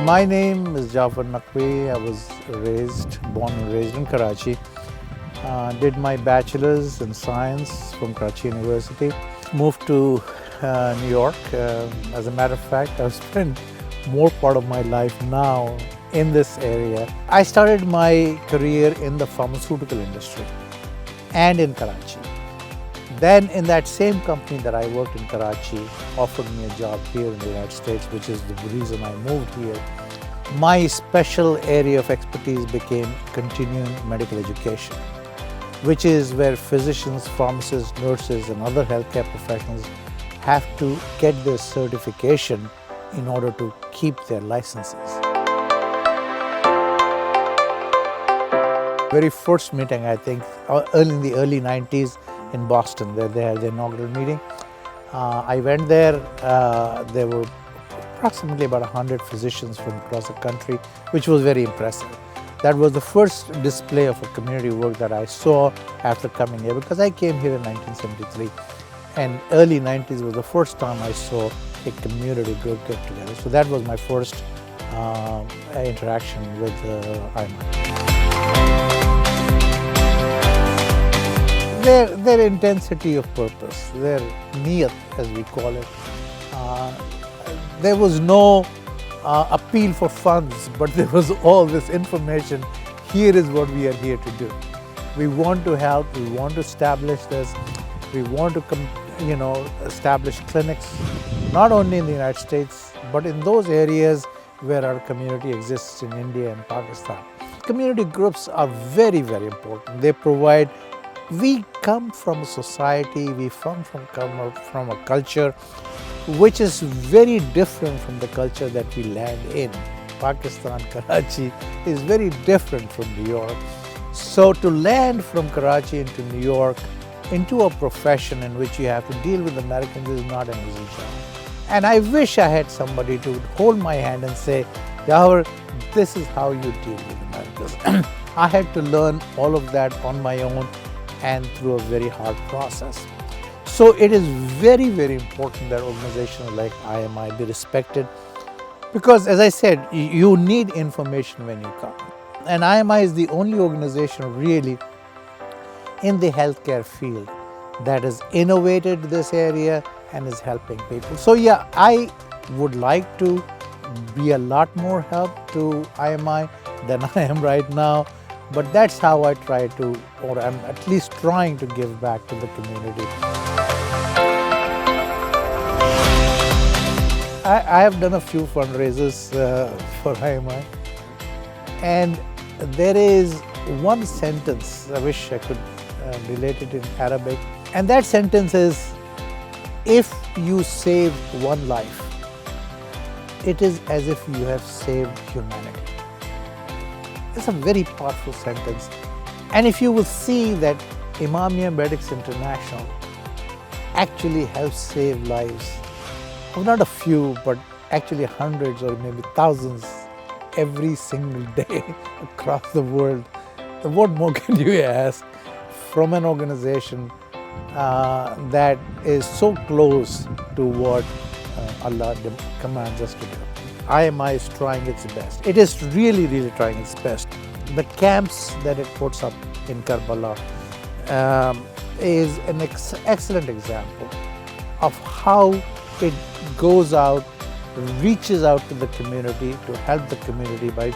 My name is Jaffer Naqvi. I was born and raised in Karachi. Did my bachelor's in science from Karachi University. Moved to New York. As a matter of fact, I've spent more part of my life now in this area. I started my career in the pharmaceutical industry and in Karachi. Then in that same company that I worked in Karachi offered me a job here in the United States, which is the reason I moved here. My special area of expertise became continuing medical education, which is where physicians, pharmacists, nurses and other healthcare professionals have to get their certification in order to keep their licenses. Very first meeting, I think, in the early 90s in Boston, where they had the inaugural meeting. I went there. There were approximately about 100 physicians from across the country, which was very impressive. That was the first display of a community work that I saw after coming here, because I came here in 1973, and early 90s was the first time I saw a community group get together. So that was my first interaction with IMI. Their intensity of purpose, their niyat as we call it, there was no appeal for funds, but there was all this information. Here is what we are here to do. We want to help, we want to establish this, we want to establish clinics, not only in the United States, but in those areas where our community exists in India and Pakistan. Community groups are very, very important. They provide. We come from a society, we come from a culture which is very different from the culture that we land in. Pakistan, Karachi is very different from New York. So to land from Karachi into New York, into a profession in which you have to deal with Americans is not an easy job. And I wish I had somebody to hold my hand and say, Jaffer, this is how you deal with Americans. I had to learn all of that on my own and through a very hard process. So it is very, very important that organizations like IMI be respected, because as I said, you need information when you come. And IMI is the only organization really in the healthcare field that has innovated this area and is helping people. So yeah, I would like to be a lot more help to IMI than I am right now. But that's how I try to, or I'm at least trying to give back to the community. I have done a few fundraisers for IMI, and there is one sentence, I wish I could relate it in Arabic, and that sentence is, if you save one life, it is as if you have saved humanity. It's a very powerful sentence. And if you will see that Imamia Medics International actually helps save lives of not a few, but actually hundreds or maybe thousands every single day across the world. What more can you ask from an organization that is so close to what Allah commands us to do? IMI is trying its best. It is really, really trying its best. The camps that it puts up in Karbala is an excellent example of how it goes out, reaches out to the community to help the community by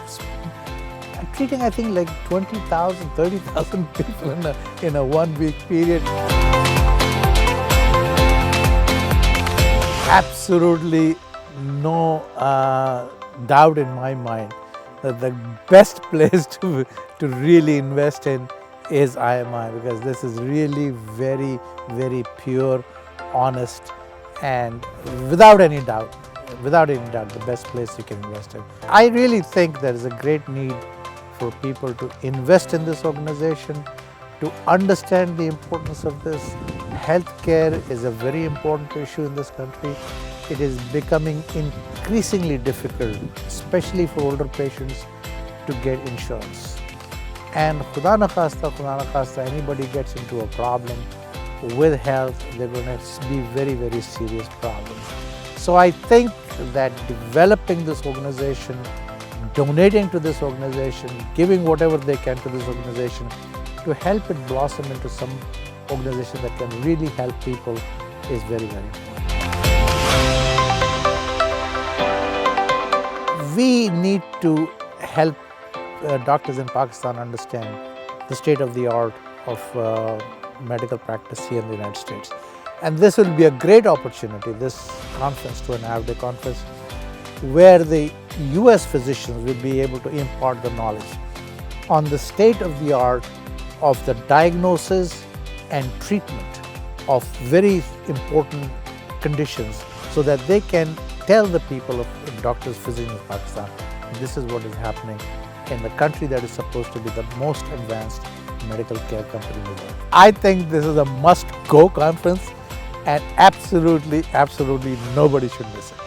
treating, I think, like 20,000, 30,000 people in a 1 week period. Absolutely no doubt in my mind that the best place to really invest in is IMI, because this is really very, very pure, honest, and without any doubt, the best place you can invest in. I really think there is a great need for people to invest in this organization, to understand the importance of this. Healthcare is a very important issue in this country. It is becoming increasingly difficult, especially for older patients, to get insurance. And Khuda na khasta, anybody gets into a problem with health, they're going to be very, very serious problems. So I think that developing this organization donating to this organization, giving whatever they can to this organization to help it blossom into some organization that can really help people is very, very important. We need to help doctors in Pakistan understand the state of the art of medical practice here in the United States. And this will be a great opportunity, this conference, to an half-day conference, where the US physicians will be able to impart the knowledge on the state of the art of the diagnosis and treatment of very important conditions, so that they can tell the people of doctors, physicians in Pakistan, this is what is happening in the country that is supposed to be the most advanced medical care company in the world. I think this is a must-go conference, and absolutely nobody should miss it.